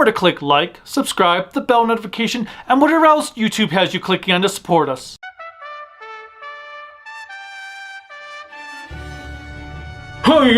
Remember to click like, subscribe, the bell notification, and whatever else YouTube has you clicking on to support us. Hey!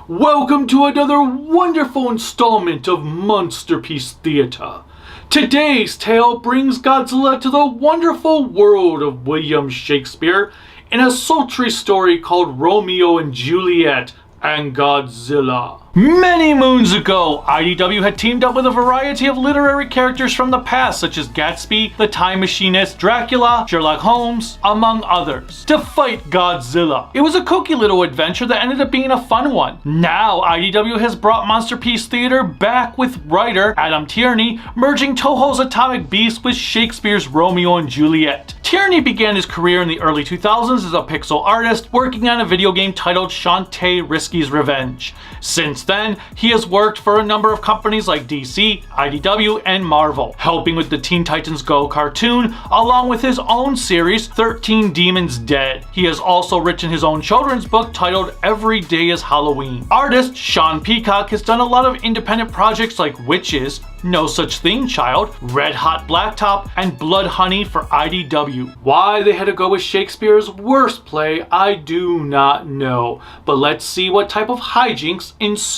Welcome to another wonderful installment of Monsterpiece Theatre. Today's tale brings Godzilla to the wonderful world of William Shakespeare in a sultry story called Romeo and Juliet and Godzilla. Many moons ago, IDW had teamed up with a variety of literary characters from the past, such as Gatsby, the Time Machinist, Dracula, Sherlock Holmes, among others, to fight Godzilla. It was a kooky little adventure that ended up being a fun one. Now, IDW has brought Monsterpiece Theatre back with writer Adam Tierney, merging Toho's Atomic Beast with Shakespeare's Romeo and Juliet. Tierney began his career in the early 2000s as a pixel artist, working on a video game titled Shantae Risky's Revenge. Since then, he has worked for a number of companies like DC, IDW, and Marvel, helping with the Teen Titans Go cartoon, along with his own series, 13 Demons Dead. He has also written his own children's book titled Every Day is Halloween. Artist Sean Peacock has done a lot of independent projects like Witches, No Such Thing Child, Red Hot Blacktop, and Blood Honey for IDW. Why they had to go with Shakespeare's worst play, I do not know, but let's see what type of hijinks ensue.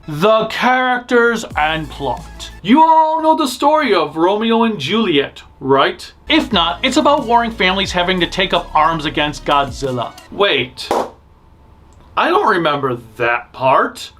The characters and plot. You all know the story of Romeo and Juliet, right? If not, it's about warring families having to take up arms against Godzilla. Wait, I don't remember that part.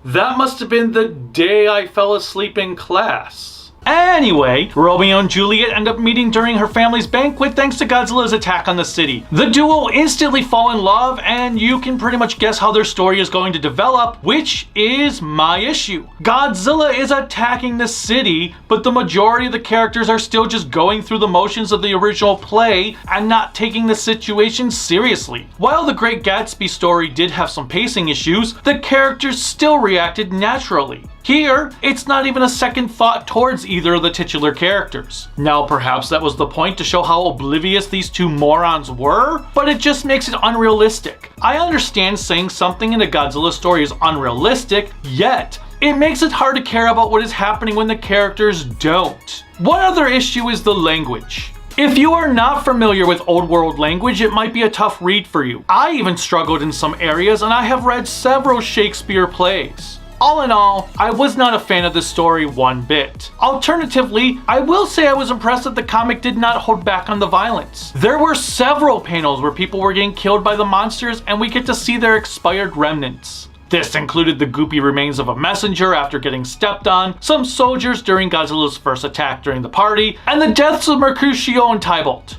That must have been the day I fell asleep in class. Anyway, Romeo and Juliet end up meeting during her family's banquet thanks to Godzilla's attack on the city. The duo instantly fall in love, and you can pretty much guess how their story is going to develop, which is my issue. Godzilla is attacking the city, but the majority of the characters are still just going through the motions of the original play and not taking the situation seriously. While the Great Gatsby story did have some pacing issues, the characters still reacted naturally. Here, it's not even a second thought towards either of the titular characters. Now, perhaps that was the point to show how oblivious these two morons were, but it just makes it unrealistic. I understand saying something in a Godzilla story is unrealistic, yet it makes it hard to care about what is happening when the characters don't. One other issue is the language. If you are not familiar with old world language, it might be a tough read for you. I even struggled in some areas, and I have read several Shakespeare plays. All in all, I was not a fan of this story one bit. Alternatively, I will say I was impressed that the comic did not hold back on the violence. There were several panels where people were getting killed by the monsters, and we get to see their expired remnants. This included the goopy remains of a messenger after getting stepped on, some soldiers during Godzilla's first attack during the party, and the deaths of Mercutio and Tybalt.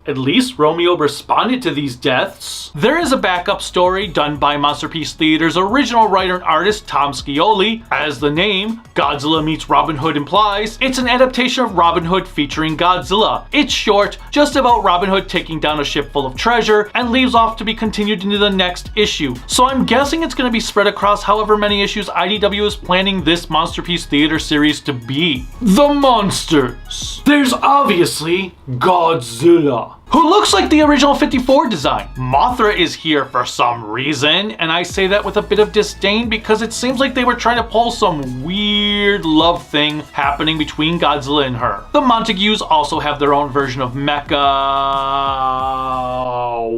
At least Romeo responded to these deaths. There is a backup story done by Monsterpiece Theatre's original writer and artist Tom Scioli. As the name, Godzilla meets Robin Hood implies, it's an adaptation of Robin Hood featuring Godzilla. It's short, just about Robin Hood taking down a ship full of treasure, and leaves off to be continued into the next issue. So I'm guessing it's going to be spread across however many issues IDW is planning this Monsterpiece Theatre series to be. The monsters. There's obviously Godzilla, who looks like the original 54 design. Mothra is here for some reason, and I say that with a bit of disdain because it seems like they were trying to pull some weird love thing happening between Godzilla and her. The Montagues also have their own version of Mecha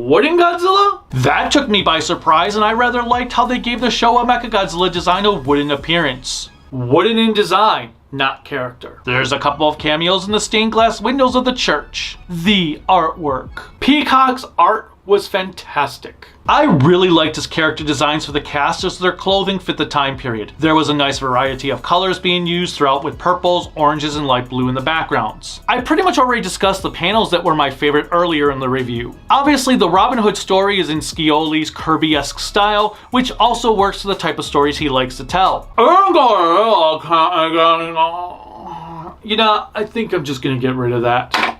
Wooden Godzilla? That took me by surprise, and I rather liked how they gave the Showa Mechagodzilla design a wooden appearance. Wooden in design, not character. There's a couple of cameos in the stained glass windows of the church. The artwork. Peacock's art was fantastic. I really liked his character designs for the cast as their clothing fit the time period. There was a nice variety of colors being used throughout with purples, oranges, and light blue in the backgrounds. I pretty much already discussed the panels that were my favorite earlier in the review. Obviously, the Robin Hood story is in Scioli's Kirby-esque style, which also works for the type of stories he likes to tell. You know, I think I'm just gonna get rid of that.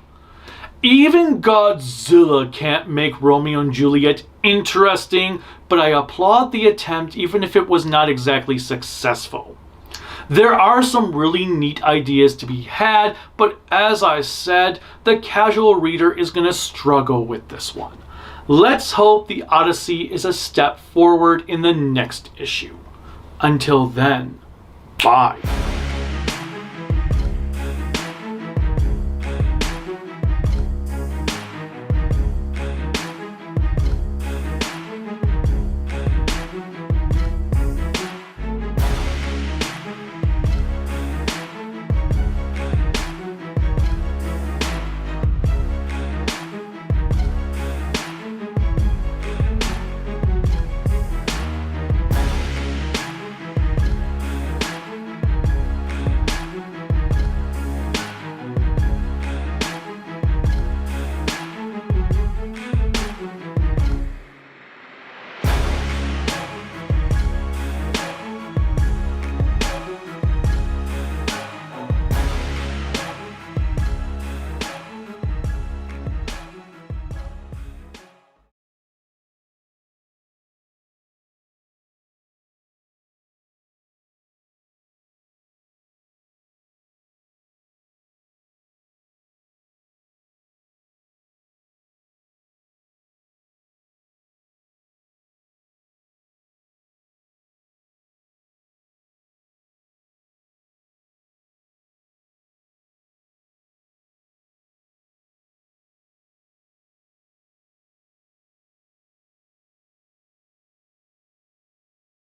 Even Godzilla can't make Romeo and Juliet interesting, but I applaud the attempt even if it was not exactly successful. There are some really neat ideas to be had, but as I said, the casual reader is going to struggle with this one. Let's hope the Odyssey is a step forward in the next issue. Until then, bye.